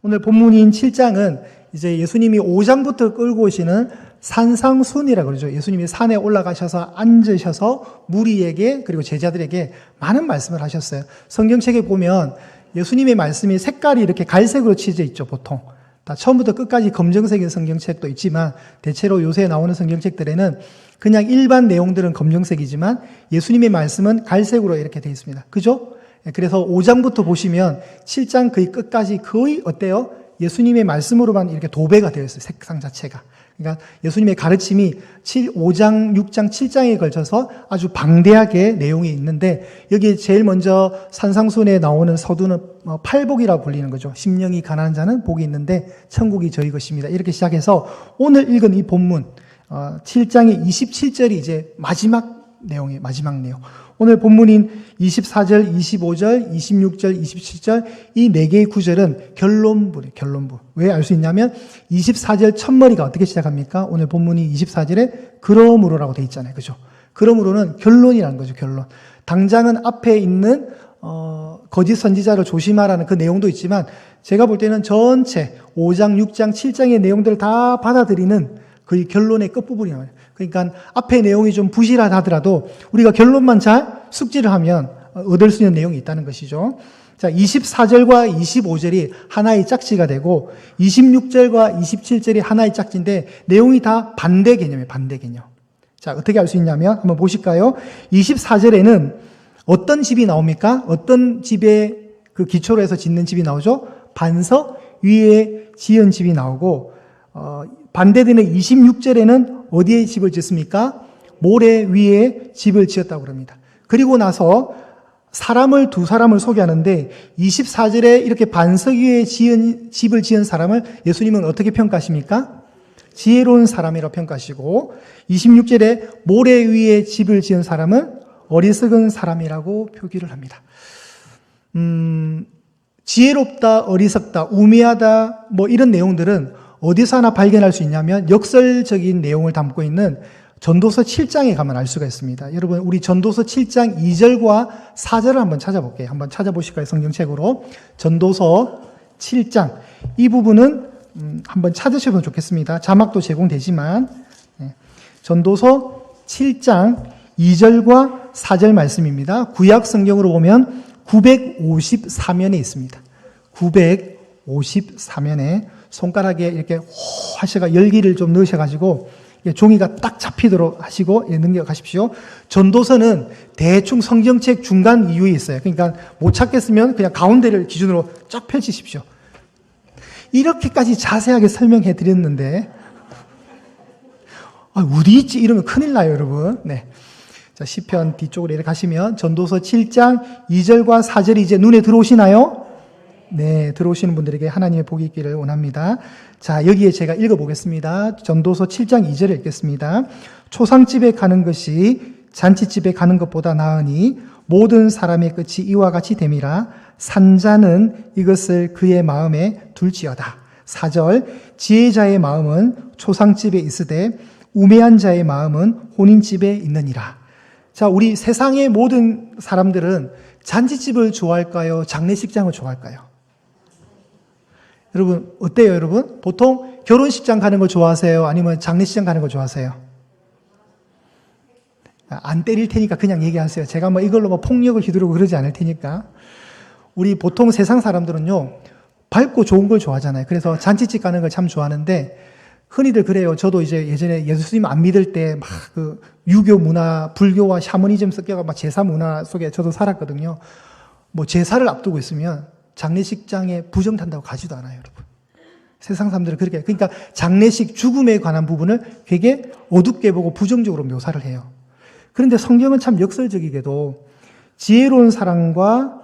오늘 본문인 7장은 이제 예수님이 5장부터 끌고 오시는 산상순이라고 그러죠. 예수님이 산에 올라가셔서 앉으셔서 무리에게 그리고 제자들에게 많은 말씀을 하셨어요. 성경책에 보면 예수님의 말씀이 색깔이 이렇게 갈색으로 칠져 있죠, 보통. 다 처음부터 끝까지 검정색인 성경책도 있지만 대체로 요새 나오는 성경책들에는 그냥 일반 내용들은 검정색이지만 예수님의 말씀은 갈색으로 이렇게 되어 있습니다. 그죠? 그래서 5장부터 보시면 7장 거의 끝까지 거의 어때요? 예수님의 말씀으로만 이렇게 도배가 되어 있어요. 색상 자체가. 그러니까 예수님의 가르침이 5장, 6장, 7장에 걸쳐서 아주 방대하게 내용이 있는데 여기에 제일 먼저 산상순에 나오는 서두는 팔복이라고 불리는 거죠. 심령이 가난한 자는 복이 있는데 천국이 저희 것입니다. 이렇게 시작해서 오늘 읽은 이 본문 7장의 27절이 이제 마지막 내용이에요. 마지막 내용. 오늘 본문인 24절, 25절, 26절, 27절 이 4개의 구절은 결론부예요. 결론부. 왜 알 수 있냐면 24절 첫머리가 어떻게 시작합니까? 오늘 본문이 24절에 그러므로라고 돼 있잖아요. 그죠? 그러므로는 결론이라는 거죠. 결론. 당장은 앞에 있는 거짓 선지자를 조심하라는 그 내용도 있지만 제가 볼 때는 전체 5장, 6장, 7장의 내용들을 다 받아들이는 거의 결론의 끝부분이란 말이에요. 그러니까 앞에 내용이 좀 부실하다 하더라도 우리가 결론만 잘 숙지를 하면 얻을 수 있는 내용이 있다는 것이죠. 자, 24절과 25절이 하나의 짝지가 되고 26절과 27절이 하나의 짝지인데 내용이 다 반대 개념이에요. 반대 개념. 자, 어떻게 알 수 있냐면 한번 보실까요? 24절에는 어떤 집이 나옵니까? 어떤 집의 그 기초로 해서 짓는 집이 나오죠? 반석 위에 지은 집이 나오고 반대되는 26절에는 어디에 집을 짓습니까? 모래 위에 집을 지었다고 그럽니다. 그리고 나서 두 사람을 소개하는데 24절에 이렇게 반석 위에 집을 지은 사람을 예수님은 어떻게 평가하십니까? 지혜로운 사람이라고 평가하시고 26절에 모래 위에 집을 지은 사람은 어리석은 사람이라고 표기를 합니다. 지혜롭다, 어리석다, 우매하다 뭐 이런 내용들은 어디서 하나 발견할 수 있냐면 역설적인 내용을 담고 있는 전도서 7장에 가면 알 수가 있습니다. 여러분 우리 전도서 7장 2절과 4절을 한번 찾아볼게요. 한번 찾아보실까요? 성경책으로. 전도서 7장 이 부분은 한번 찾으셔도 좋겠습니다. 자막도 제공되지만 전도서 7장 2절과 4절 말씀입니다. 구약 성경으로 보면 954면에 있습니다. 954면에 손가락에 이렇게 하셔가 열기를 좀 넣으셔가지고 종이가 딱 잡히도록 하시고 넘겨가십시오. 전도서는 대충 성경책 중간 이유에 있어요. 그러니까 못 찾겠으면 그냥 가운데를 기준으로 쫙 펼치십시오. 이렇게까지 자세하게 설명해 드렸는데 어디 있지? 이러면 큰일 나요, 여러분. 네. 자, 시편 뒤쪽으로 이렇게 가시면 전도서 7장 2절과 4절이 이제 눈에 들어오시나요? 네, 들어오시는 분들에게 하나님의 복이 있기를 원합니다. 자, 여기에 제가 읽어보겠습니다. 전도서 7장 2절을 읽겠습니다. 초상집에 가는 것이 잔치집에 가는 것보다 나으니 모든 사람의 끝이 이와 같이 됨이라. 산자는 이것을 그의 마음에 둘지어다. 4절 지혜자의 마음은 초상집에 있으되 우매한 자의 마음은 혼인집에 있느니라. 자, 우리 세상의 모든 사람들은 잔치집을 좋아할까요? 장례식장을 좋아할까요? 여러분 어때요, 여러분? 보통 결혼식장 가는 거 좋아하세요? 아니면 장례식장 가는 거 좋아하세요? 안 때릴 테니까 그냥 얘기하세요. 제가 뭐 이걸로 뭐 폭력을 휘두르고 그러지 않을 테니까. 우리 보통 세상 사람들은요, 밝고 좋은 걸 좋아하잖아요. 그래서 잔치집 가는 걸 참 좋아하는데, 흔히들 그래요. 저도 이제 예전에 예수님 안 믿을 때 막 그 유교 문화, 불교와 샤머니즘 섞여가 막 제사 문화 속에 저도 살았거든요. 뭐 제사를 앞두고 있으면 장례식장에 부정 탄다고 가지도 않아요, 여러분. 세상 사람들은 그렇게 해요. 그러니까 장례식 죽음에 관한 부분을 되게 어둡게 보고 부정적으로 묘사를 해요. 그런데 성경은 참 역설적이게도 지혜로운 사람과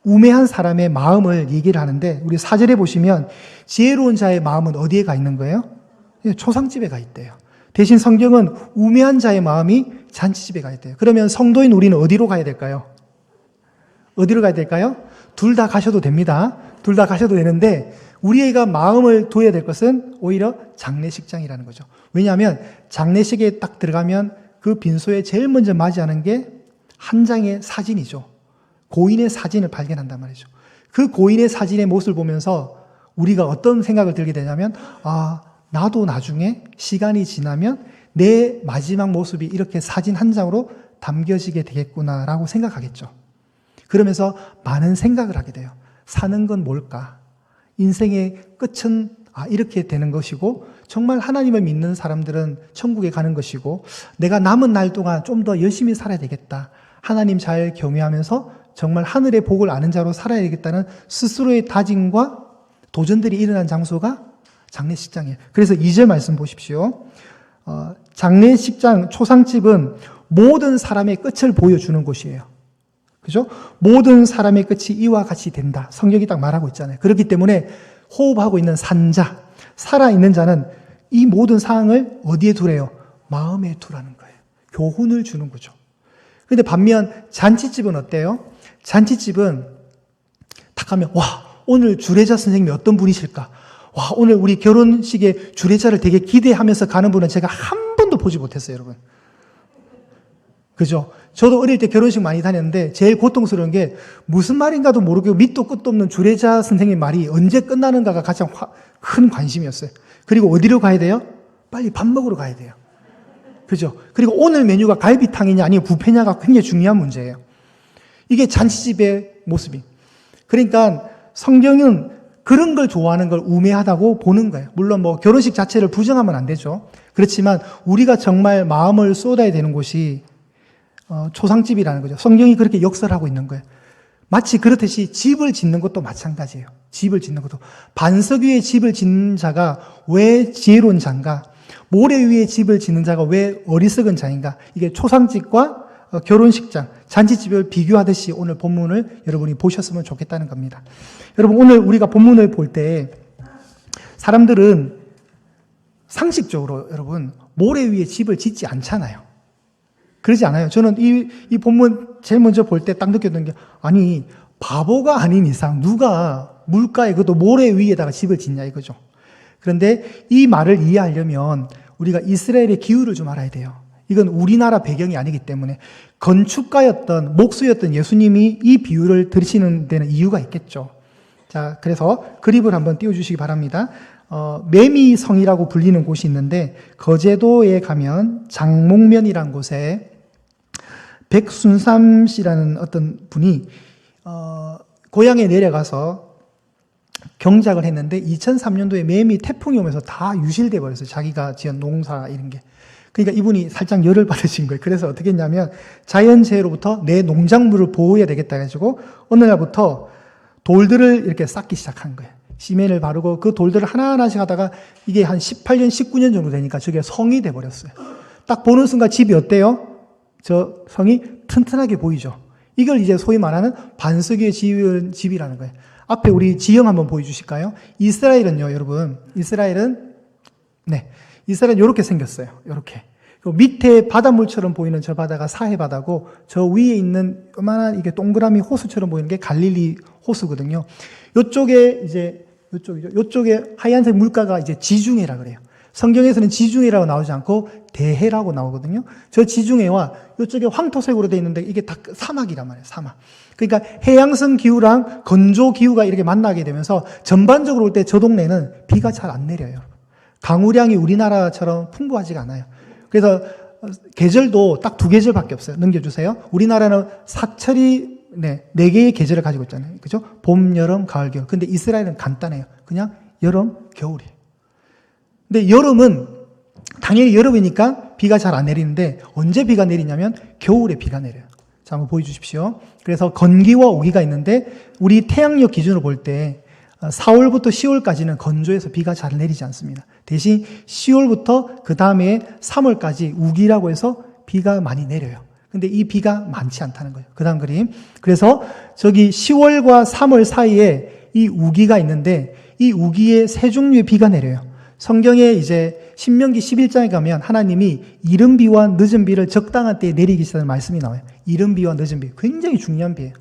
우매한 사람의 마음을 얘기를 하는데 우리 4절에 보시면 지혜로운 자의 마음은 어디에 가 있는 거예요? 초상집에 가 있대요. 대신 성경은 우매한 자의 마음이 잔치집에 가 있대요. 그러면 성도인 우리는 어디로 가야 될까요? 어디로 가야 될까요? 둘 다 가셔도 됩니다. 둘 다 가셔도 되는데 우리가 마음을 둬야 될 것은 오히려 장례식장이라는 거죠. 왜냐하면 장례식에 딱 들어가면 그 빈소에 제일 먼저 맞이하는 게 한 장의 사진이죠. 고인의 사진을 발견한단 말이죠. 그 고인의 사진의 모습을 보면서 우리가 어떤 생각을 들게 되냐면, 나도 나중에 시간이 지나면 내 마지막 모습이 이렇게 사진 한 장으로 담겨지게 되겠구나라고 생각하겠죠. 그러면서 많은 생각을 하게 돼요. 사는 건 뭘까? 인생의 끝은 이렇게 되는 것이고, 정말 하나님을 믿는 사람들은 천국에 가는 것이고, 내가 남은 날 동안 좀 더 열심히 살아야 되겠다. 하나님 잘 경외하면서 정말 하늘의 복을 아는 자로 살아야 되겠다는 스스로의 다짐과 도전들이 일어난 장소가 장례식장이에요. 그래서 2절 말씀 보십시오. 장례식장, 초상집은 모든 사람의 끝을 보여주는 곳이에요. 그죠? 모든 사람의 끝이 이와 같이 된다. 성경이 딱 말하고 있잖아요. 그렇기 때문에 호흡하고 있는 산자, 살아있는 자는 이 모든 상황을 어디에 두래요? 마음에 두라는 거예요. 교훈을 주는 거죠. 근데 반면 잔치집은 어때요? 잔치집은 딱 하면, 오늘 주례자 선생님이 어떤 분이실까? 오늘 우리 결혼식에 주례자를 되게 기대하면서 가는 분은 제가 한 번도 보지 못했어요, 여러분. 그죠? 저도 어릴 때 결혼식 많이 다녔는데 제일 고통스러운 게 무슨 말인가도 모르고 밑도 끝도 없는 주례자 선생님 말이 언제 끝나는가가 가장 큰 관심이었어요. 그리고 어디로 가야 돼요? 빨리 밥 먹으러 가야 돼요. 그죠? 그리고 오늘 메뉴가 갈비탕이냐 아니면 뷔페냐가 굉장히 중요한 문제예요. 이게 잔치집의 모습이. 그러니까 성경은 그런 걸 좋아하는 걸 우매하다고 보는 거예요. 물론 뭐 결혼식 자체를 부정하면 안 되죠. 그렇지만 우리가 정말 마음을 쏟아야 되는 곳이 초상집이라는 거죠. 성경이 그렇게 역설하고 있는 거예요. 마치 그렇듯이 집을 짓는 것도 마찬가지예요. 집을 짓는 것도. 반석 위에 집을 짓는 자가 왜 지혜로운 자인가? 모래 위에 집을 짓는 자가 왜 어리석은 자인가? 이게 초상집과 결혼식장, 잔치집을 비교하듯이 오늘 본문을 여러분이 보셨으면 좋겠다는 겁니다. 여러분, 오늘 우리가 본문을 볼 때 사람들은 상식적으로 여러분 모래 위에 집을 짓지 않잖아요. 그러지 않아요. 저는 이 본문 제일 먼저 볼 때 딱 느꼈던 게, 아니 바보가 아닌 이상 누가 물가에 그것도 모래 위에다가 집을 짓냐 이거죠. 그런데 이 말을 이해하려면 우리가 이스라엘의 기후를 좀 알아야 돼요. 이건 우리나라 배경이 아니기 때문에 건축가였던 목수였던 예수님이 이 비유를 들으시는 데는 이유가 있겠죠. 자, 그래서 그림을 한번 띄워주시기 바랍니다. 매미성이라고 불리는 곳이 있는데 거제도에 가면 장목면이라는 곳에 백순삼 씨라는 어떤 분이 고향에 내려가서 경작을 했는데 2003년도에 매미 태풍이 오면서 다 유실돼 버렸어요. 자기가 지은 농사 이런 게. 그러니까 이분이 살짝 열을 받으신 거예요. 그래서 어떻게 했냐면 자연재해로부터 내 농작물을 보호해야 되겠다 해가지고 어느 날부터 돌들을 이렇게 쌓기 시작한 거예요. 시멘을 바르고 그 돌들을 하나하나씩 하다가 이게 한 18년, 19년 정도 되니까 저게 성이 돼버렸어요. 딱 보는 순간 집이 어때요? 저 성이 튼튼하게 보이죠. 이걸 이제 소위 말하는 반석 위에 지은 집이라는 거예요. 앞에 우리 지형 한번 보여주실까요? 이스라엘은요, 여러분, 이스라엘은 이렇게 생겼어요. 이렇게. 밑에 바닷물처럼 보이는 저 바다가 사해 바다고 저 위에 있는 요만한 이게 동그라미 호수처럼 보이는 게 갈릴리 호수거든요. 요쪽에 이제 요쪽에 하얀색 물가가 이제 지중해라 그래요. 성경에서는 지중해라고 나오지 않고 대해라고 나오거든요. 저 지중해와 요쪽에 황토색으로 되어 있는데 이게 다 사막이란 말이에요. 사막. 그러니까 해양성 기후랑 건조 기후가 이렇게 만나게 되면서 전반적으로 올 때 저 동네는 비가 잘 안 내려요. 강우량이 우리나라처럼 풍부하지가 않아요. 그래서 계절도 딱 2계절밖에 없어요. 넘겨주세요. 우리나라는 사철이 4개의 계절을 가지고 있잖아요. 그죠? 봄, 여름, 가을, 겨울. 근데 이스라엘은 간단해요. 그냥 여름, 겨울이에요. 근데 여름은 당연히 여름이니까 비가 잘 안 내리는데 언제 비가 내리냐면 겨울에 비가 내려요. 자, 한번 보여주십시오. 그래서 건기와 오기가 있는데 우리 태양력 기준으로 볼 때 4월부터 10월까지는 건조해서 비가 잘 내리지 않습니다. 대신 10월부터 그 다음에 3월까지 우기라고 해서 비가 많이 내려요. 근데 이 비가 많지 않다는 거예요. 그 다음 그림. 그래서 저기 10월과 3월 사이에 이 우기가 있는데 이 우기에 세 종류의 비가 내려요. 성경에 이제 신명기 11장에 가면 하나님이 이른 비와 늦은 비를 적당한 때에 내리기 시작하는 말씀이 나와요. 이른 비와 늦은 비. 굉장히 중요한 비예요.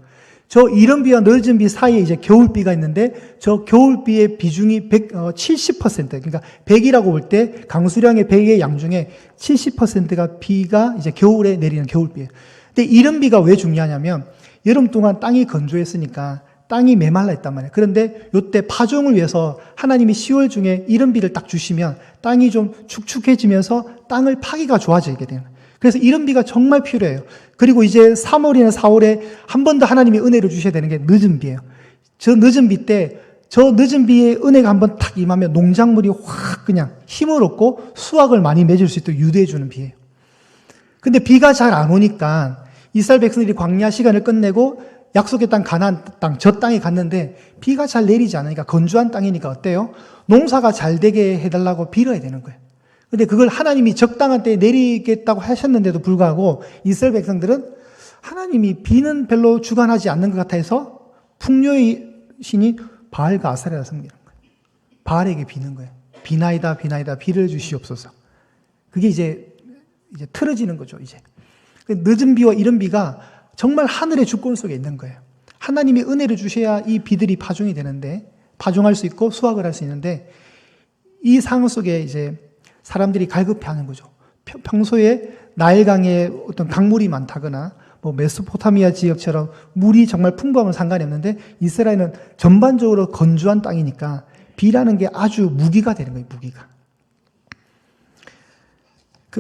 저 이른 비와 늦은 비 사이에 이제 겨울비가 있는데 저 겨울비의 비중이 70%, 그러니까 100이라고 볼 때 강수량의 100의 양 중에 70%가 비가 이제 겨울에 내리는 겨울비예요. 근데 이른 비가 왜 중요하냐면 여름 동안 땅이 건조했으니까 땅이 메말라 있단 말이에요. 그런데 요때 파종을 위해서 하나님이 10월 중에 이른 비를 딱 주시면 땅이 좀 축축해지면서 땅을 파기가 좋아지게 되는 거예요. 그래서 이른 비가 정말 필요해요. 그리고 이제 3월이나 4월에 한 번 더 하나님이 은혜를 주셔야 되는 게 늦은 비예요. 저 늦은 비 때, 저 늦은 비에 은혜가 한번 탁 임하면 농작물이 확 그냥 힘을 얻고 수확을 많이 맺을 수 있도록 유도해 주는 비예요. 근데 비가 잘 안 오니까 이스라엘 백성들이 광야 시간을 끝내고 약속의 땅 가나안 땅, 저 땅에 갔는데 비가 잘 내리지 않으니까 건조한 땅이니까 어때요? 농사가 잘 되게 해달라고 빌어야 되는 거예요. 근데 그걸 하나님이 적당한 때에 내리겠다고 하셨는데도 불구하고 이스라엘 백성들은 하나님이 비는 별로 주관하지 않는 것 같아서 풍요의 신이 바알과 아사레라 섬기는 거예요. 바알에게 비는 거예요. 비나이다 비나이다 비를 주시옵소서. 그게 이제 틀어지는 거죠. 이제 늦은 비와 이른 비가 정말 하늘의 주권 속에 있는 거예요. 하나님이 은혜를 주셔야 이 비들이 파종이 되는데, 파종할 수 있고 수확을 할 수 있는데, 이 상황 속에 이제 사람들이 갈급해하는 거죠. 평소에 나일강에 어떤 강물이 많다거나 뭐 메소포타미아 지역처럼 물이 정말 풍부하면 상관이 없는데 이스라엘은 전반적으로 건조한 땅이니까 비라는 게 아주 무기가 되는 거예요. 무기가.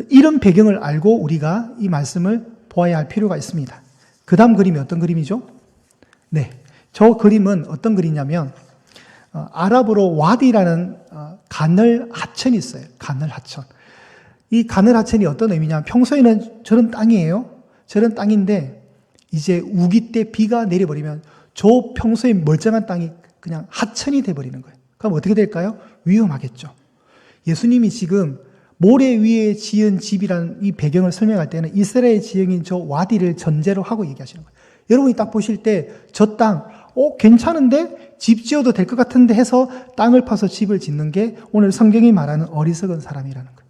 이런 배경을 알고 우리가 이 말씀을 보아야 할 필요가 있습니다. 그 다음 그림이 어떤 그림이죠? 네, 저 그림은 어떤 그림이냐면 아랍어로 와디라는 가늘 하천이 있어요. 가늘 하천. 이 가늘 하천이 어떤 의미냐면 평소에는 저런 땅이에요. 저런 땅인데 이제 우기 때 비가 내려버리면 저 평소에 멀쩡한 땅이 그냥 하천이 돼버리는 거예요. 그럼 어떻게 될까요? 위험하겠죠. 예수님이 지금 모래 위에 지은 집이라는 이 배경을 설명할 때는 이스라엘 지형인 저 와디를 전제로 하고 얘기하시는 거예요. 여러분이 딱 보실 때 저 땅, 괜찮은데? 집 지어도 될 것 같은데 해서 땅을 파서 집을 짓는 게 오늘 성경이 말하는 어리석은 사람이라는 거예요.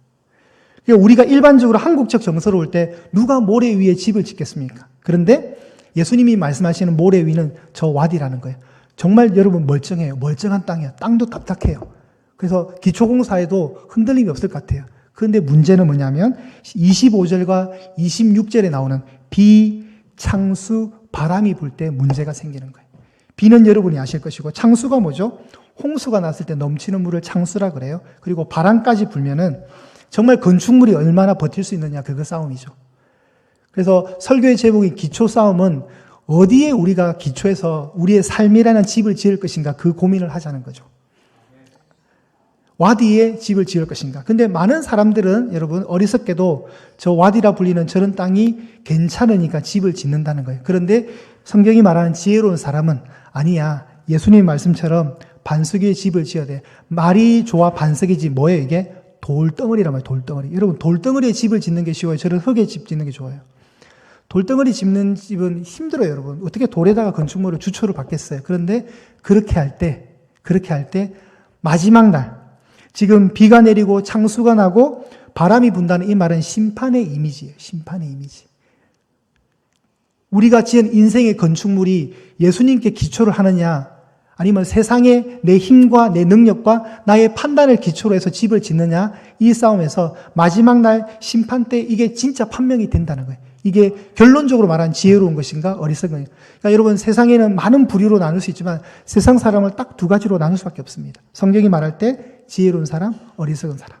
그러니까 우리가 일반적으로 한국적 정서로 올 때 누가 모래 위에 집을 짓겠습니까? 그런데 예수님이 말씀하시는 모래 위는 저 와디라는 거예요. 정말 여러분 멀쩡해요. 멀쩡한 땅이에요. 땅도 답답해요. 그래서 기초공사에도 흔들림이 없을 것 같아요. 그런데 문제는 뭐냐면 25절과 26절에 나오는 비, 창수, 바람이 불 때 문제가 생기는 거예요. 비는 여러분이 아실 것이고 창수가 뭐죠? 홍수가 났을 때 넘치는 물을 창수라 그래요. 그리고 바람까지 불면은 정말 건축물이 얼마나 버틸 수 있느냐, 그거 싸움이죠. 그래서 설교의 제목인 기초 싸움은 어디에 우리가 기초해서 우리의 삶이라는 집을 지을 것인가, 그 고민을 하자는 거죠. 와디에 집을 지을 것인가. 근데 많은 사람들은 여러분 어리석게도 저 와디라 불리는 저런 땅이 괜찮으니까 집을 짓는다는 거예요. 그런데 성경이 말하는 지혜로운 사람은 아니야. 예수님 말씀처럼 반석 위에 집을 지어야 돼. 말이 좋아 반석이지 뭐예요 이게? 돌덩어리란 말이에요. 돌덩어리. 여러분 돌덩어리에 집을 짓는 게 쉬워요. 저런 흙에 집 짓는 게 좋아요. 돌덩어리 짓는 집은 힘들어요. 여러분. 어떻게 돌에다가 건축물을 주초를 받겠어요. 그런데 그렇게 할 때 마지막 날 지금 비가 내리고 창수가 나고 바람이 분다는 이 말은 심판의 이미지예요. 심판의 이미지. 우리가 지은 인생의 건축물이 예수님께 기초를 하느냐, 아니면 세상에 내 힘과 내 능력과 나의 판단을 기초로 해서 집을 짓느냐, 이 싸움에서 마지막 날 심판 때 이게 진짜 판명이 된다는 거예요. 이게 결론적으로 말하는 지혜로운 것인가 어리석은 것인가. 그러니까 여러분 세상에는 많은 부류로 나눌 수 있지만 세상 사람을 딱 두 가지로 나눌 수밖에 없습니다. 성경이 말할 때 지혜로운 사람, 어리석은 사람.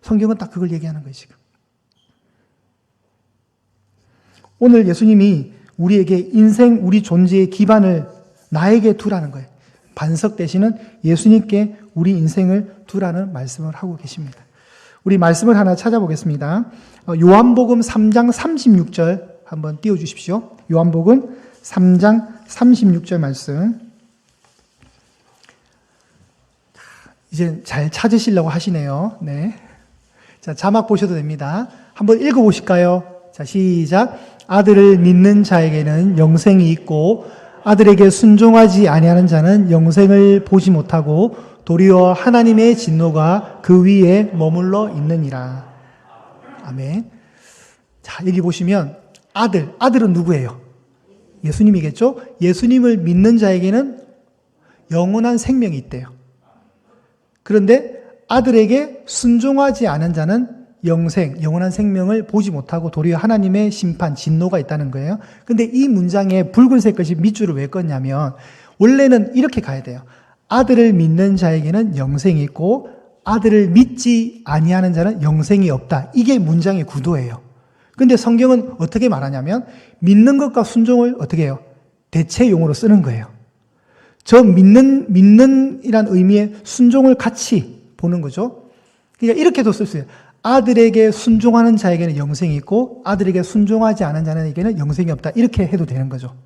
성경은 딱 그걸 얘기하는 거예요 지금. 오늘 예수님이 우리에게 인생, 우리 존재의 기반을 나에게 두라는 거예요. 반석 대신은 예수님께 우리 인생을 두라는 말씀을 하고 계십니다. 우리 말씀을 하나 찾아보겠습니다. 요한복음 3장 36절 한번 띄워주십시오. 요한복음 3장 36절 말씀. 이제 잘 찾으시려고 하시네요. 네. 자, 자막 보셔도 됩니다. 한번 읽어보실까요? 자, 시작. 아들을 믿는 자에게는 영생이 있고 아들에게 순종하지 아니하는 자는 영생을 보지 못하고 도리어 하나님의 진노가 그 위에 머물러 있느니라. 아멘. 자, 여기 보시면 아들은 누구예요? 예수님이겠죠? 예수님을 믿는 자에게는 영원한 생명이 있대요. 그런데 아들에게 순종하지 않은 자는 영생, 영원한 생명을 보지 못하고 도리어 하나님의 심판, 진노가 있다는 거예요. 근데 이 문장에 붉은색 것이 밑줄을 왜 껐냐면 원래는 이렇게 가야 돼요. 아들을 믿는 자에게는 영생이 있고 아들을 믿지 아니하는 자는 영생이 없다. 이게 문장의 구도예요. 근데 성경은 어떻게 말하냐면 믿는 것과 순종을 어떻게 해요? 대체용으로 쓰는 거예요. 저 믿는이란 의미의 순종을 같이 보는 거죠. 그러니까 이렇게도 쓸 수 있어요. 아들에게 순종하는 자에게는 영생이 있고 아들에게 순종하지 않은 자에게는 영생이 없다. 이렇게 해도 되는 거죠.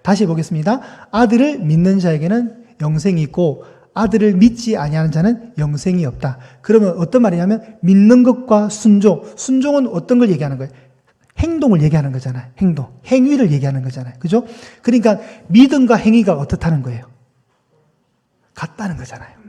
다시 보겠습니다. 아들을 믿는 자에게는 영생이 있고 아들을 믿지 아니하는 자는 영생이 없다. 그러면 어떤 말이냐면 믿는 것과 순종. 순종은 어떤 걸 얘기하는 거예요? 행동을 얘기하는 거잖아요. 행동. 행위를 얘기하는 거잖아요. 그죠? 그러니까 믿음과 행위가 어떻다는 거예요? 같다는 거잖아요.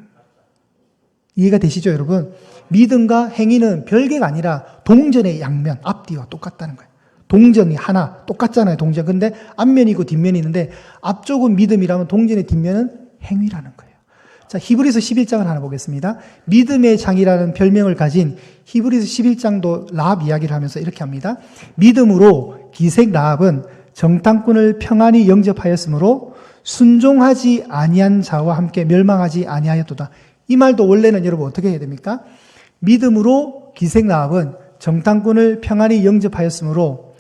이해가 되시죠, 여러분? 믿음과 행위는 별개가 아니라 동전의 양면, 앞뒤와 똑같다는 거예요. 동전이 하나, 똑같잖아요, 동전. 근데 앞면이 있고 뒷면이 있는데 앞쪽은 믿음이라면 동전의 뒷면은 행위라는 거예요. 자, 히브리서 11장을 하나 보겠습니다. 믿음의 장이라는 별명을 가진 히브리서 11장도 라합 이야기를 하면서 이렇게 합니다. 믿음으로 기색 라합은 정탐꾼을 평안히 영접하였으므로 순종하지 아니한 자와 함께 멸망하지 아니하였도다. 이 말도 원래는 여러분 어떻게 해야 됩니까? 믿음으로 기색 라합은 정탐꾼을 평안히 영접하였으므로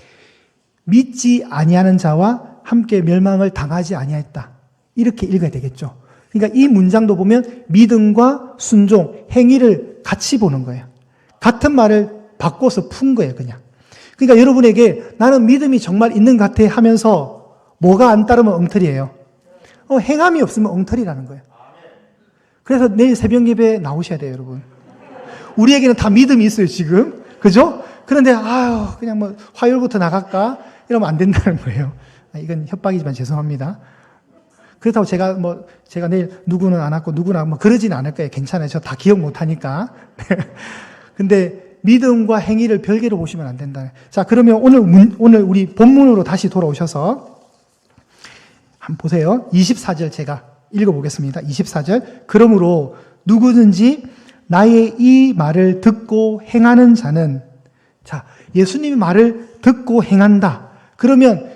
믿지 아니하는 자와 함께 멸망을 당하지 아니하였다. 이렇게 읽어야 되겠죠. 그러니까 이 문장도 보면 믿음과 순종, 행위를 같이 보는 거예요. 같은 말을 바꿔서 푼 거예요, 그냥. 그러니까 여러분에게 나는 믿음이 정말 있는 것 같아 하면서 뭐가 안 따르면 엉터리예요. 행함이 없으면 엉터리라는 거예요. 그래서 내일 새벽 예배에 나오셔야 돼요, 여러분. 우리에게는 다 믿음이 있어요, 지금. 그죠? 그런데, 그냥 뭐, 화요일부터 나갈까? 이러면 안 된다는 거예요. 이건 협박이지만 죄송합니다. 그렇다고 제가 내일 누구는 안 왔고 누구는 뭐 그러진 않을 거예요. 괜찮아요. 저 다 기억 못 하니까. 근데 믿음과 행위를 별개로 보시면 안 된다. 자, 그러면 오늘 우리 본문으로 다시 돌아오셔서 한번 보세요. 24절 제가 읽어보겠습니다. 24절. 그러므로 누구든지 나의 이 말을 듣고 행하는 자는, 자, 예수님의 말을 듣고 행한다. 그러면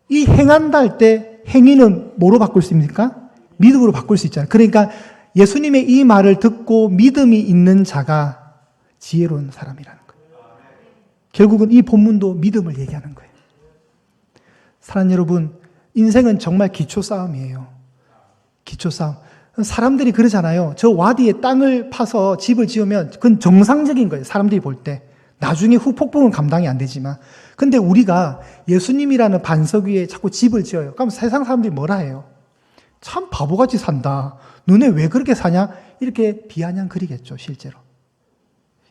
이 행한다 할 때 행위는 뭐로 바꿀 수 있습니까? 믿음으로 바꿀 수 있잖아요. 그러니까 예수님의 이 말을 듣고 믿음이 있는 자가 지혜로운 사람이라는 거예요. 결국은 이 본문도 믿음을 얘기하는 거예요. 사랑하는 여러분, 인생은 정말 기초 싸움이에요. 기초 싸움. 사람들이 그러잖아요. 저 와디에 땅을 파서 집을 지으면 그건 정상적인 거예요. 사람들이 볼 때. 나중에 후폭풍은 감당이 안 되지만. 근데 우리가 예수님이라는 반석 위에 자꾸 집을 지어요. 그럼 세상 사람들이 뭐라 해요? 참 바보같이 산다. 너네 왜 그렇게 사냐? 이렇게 비아냥거리겠죠, 실제로.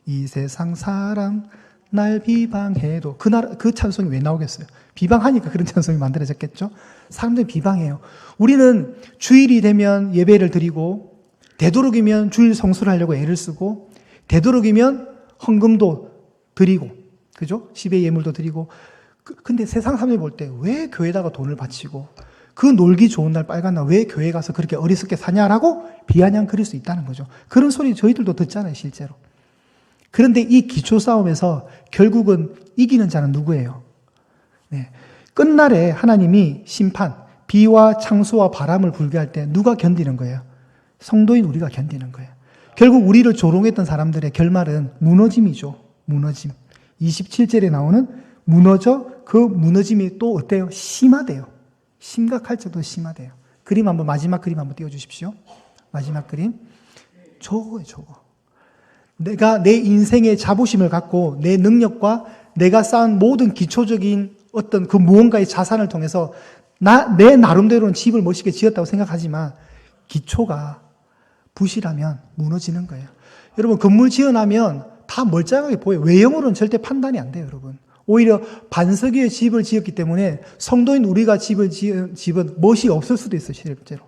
이 세상 사람 날 비방해도 그 찬송이 왜 나오겠어요? 비방하니까 그런 찬송이 만들어졌겠죠? 사람들이 비방해요. 우리는 주일이 되면 예배를 드리고 되도록이면 주일 성수를 하려고 애를 쓰고 되도록이면 헌금도 드리고, 그죠? 10의 예물도 드리고. 근데 세상 사람들이 볼 때 왜 교회에다가 돈을 바치고 그 놀기 좋은 날 빨간 날 왜 교회 가서 그렇게 어리석게 사냐라고 비아냥거릴 수 있다는 거죠. 그런 소리 저희들도 듣잖아요, 실제로. 그런데 이 기초 싸움에서 결국은 이기는 자는 누구예요? 네. 끝날에 하나님이 심판, 비와 창수와 바람을 불게 할 때 누가 견디는 거예요? 성도인 우리가 견디는 거예요. 결국 우리를 조롱했던 사람들의 결말은 무너짐이죠. 무너짐. 27절에 나오는 무너져, 그 무너짐이 또 어때요? 심하대요. 심각할 정도로 심하대요. 그림 한번, 마지막 그림 한번 띄워주십시오. 마지막 그림. 저거예요, 저거. 내가 내 인생의 자부심을 갖고 내 능력과 내가 쌓은 모든 기초적인 어떤 그 무언가의 자산을 통해서 내 나름대로는 집을 멋있게 지었다고 생각하지만 기초가 부실하면 무너지는 거예요. 여러분, 건물 지어나면 다 멀쩡하게 보여요. 외형으로는 절대 판단이 안 돼요, 여러분. 오히려 반석 위에 집을 지었기 때문에 성도인 우리가 집을 지은 집은 멋이 없을 수도 있어요, 실제로.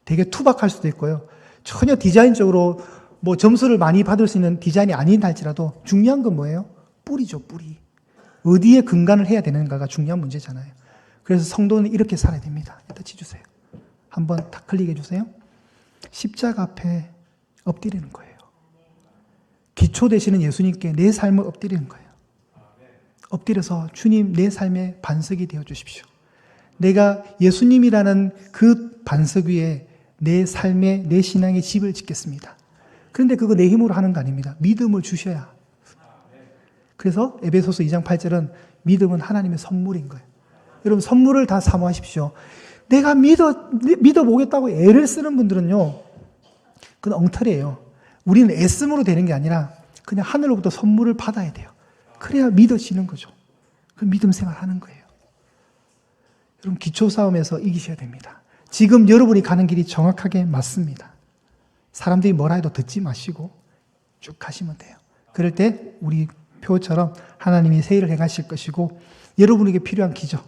되게 투박할 수도 있고요. 전혀 디자인적으로 뭐 점수를 많이 받을 수 있는 디자인이 아닌 할지라도 중요한 건 뭐예요? 뿌리죠, 뿌리. 어디에 근간을 해야 되는가가 중요한 문제잖아요. 그래서 성도는 이렇게 살아야 됩니다. 일단 치주세요. 한번 탁 클릭해 주세요. 십자가 앞에 엎드리는 거예요. 기초 되시는 예수님께 내 삶을 엎드리는 거예요. 엎드려서 주님 내 삶의 반석이 되어 주십시오. 내가 예수님이라는 그 반석 위에 내 삶의 내 신앙의 집을 짓겠습니다. 그런데 그거 내 힘으로 하는 거 아닙니다. 믿음을 주셔야. 그래서 에베소서 2장 8절은 믿음은 하나님의 선물인 거예요. 여러분 선물을 다 사모하십시오. 내가 믿어보겠다고 애를 쓰는 분들은요, 그건 엉터리예요. 우리는 애씀으로 되는 게 아니라 그냥 하늘로부터 선물을 받아야 돼요. 그래야 믿어지는 거죠. 그 믿음 생활하는 거예요. 여러분 기초 싸움에서 이기셔야 됩니다. 지금 여러분이 가는 길이 정확하게 맞습니다. 사람들이 뭐라 해도 듣지 마시고 쭉 가시면 돼요. 그럴 때 우리 표처럼 하나님이 새 일을 행하실 것이고 여러분에게 필요한 기적,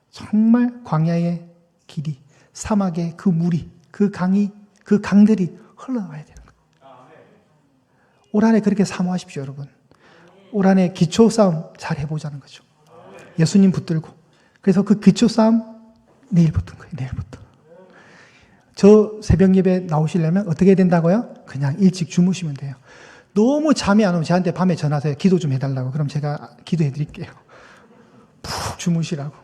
정말 광야의 길이, 사막의 그 물이, 그 강들이 흘러나와야 되는 거예요. 올 한해 그렇게 사모하십시오, 여러분. 올 한해 기초 싸움 잘 해보자는 거죠. 예수님 붙들고. 그래서 그 기초 싸움 내일 붙은 거예요, 내일부터. 저 새벽 예배 나오시려면 어떻게 해야 된다고요? 그냥 일찍 주무시면 돼요. 너무 잠이 안 오면 저한테 밤에 전화하세요. 기도 좀 해달라고. 그럼 제가 기도해 드릴게요. 푹 주무시라고.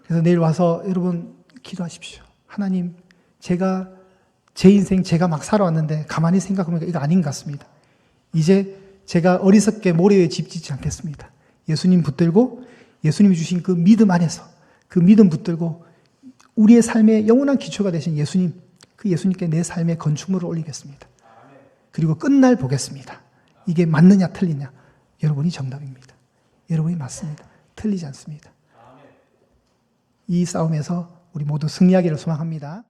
그래서 내일 와서 여러분 기도하십시오. 하나님, 제 인생 제가 막 살아왔는데 가만히 생각해보니까 이거 아닌 것 같습니다. 이제 제가 어리석게 모래 위에 집 짓지 않겠습니다. 예수님 붙들고 예수님이 주신 그 믿음 안에서 그 믿음 붙들고 우리의 삶의 영원한 기초가 되신 예수님, 그 예수님께 내 삶의 건축물을 올리겠습니다. 그리고 끝날 보겠습니다. 이게 맞느냐 틀리냐. 여러분이 정답입니다. 여러분이 맞습니다. 틀리지 않습니다. 이 싸움에서 우리 모두 승리하기를 소망합니다.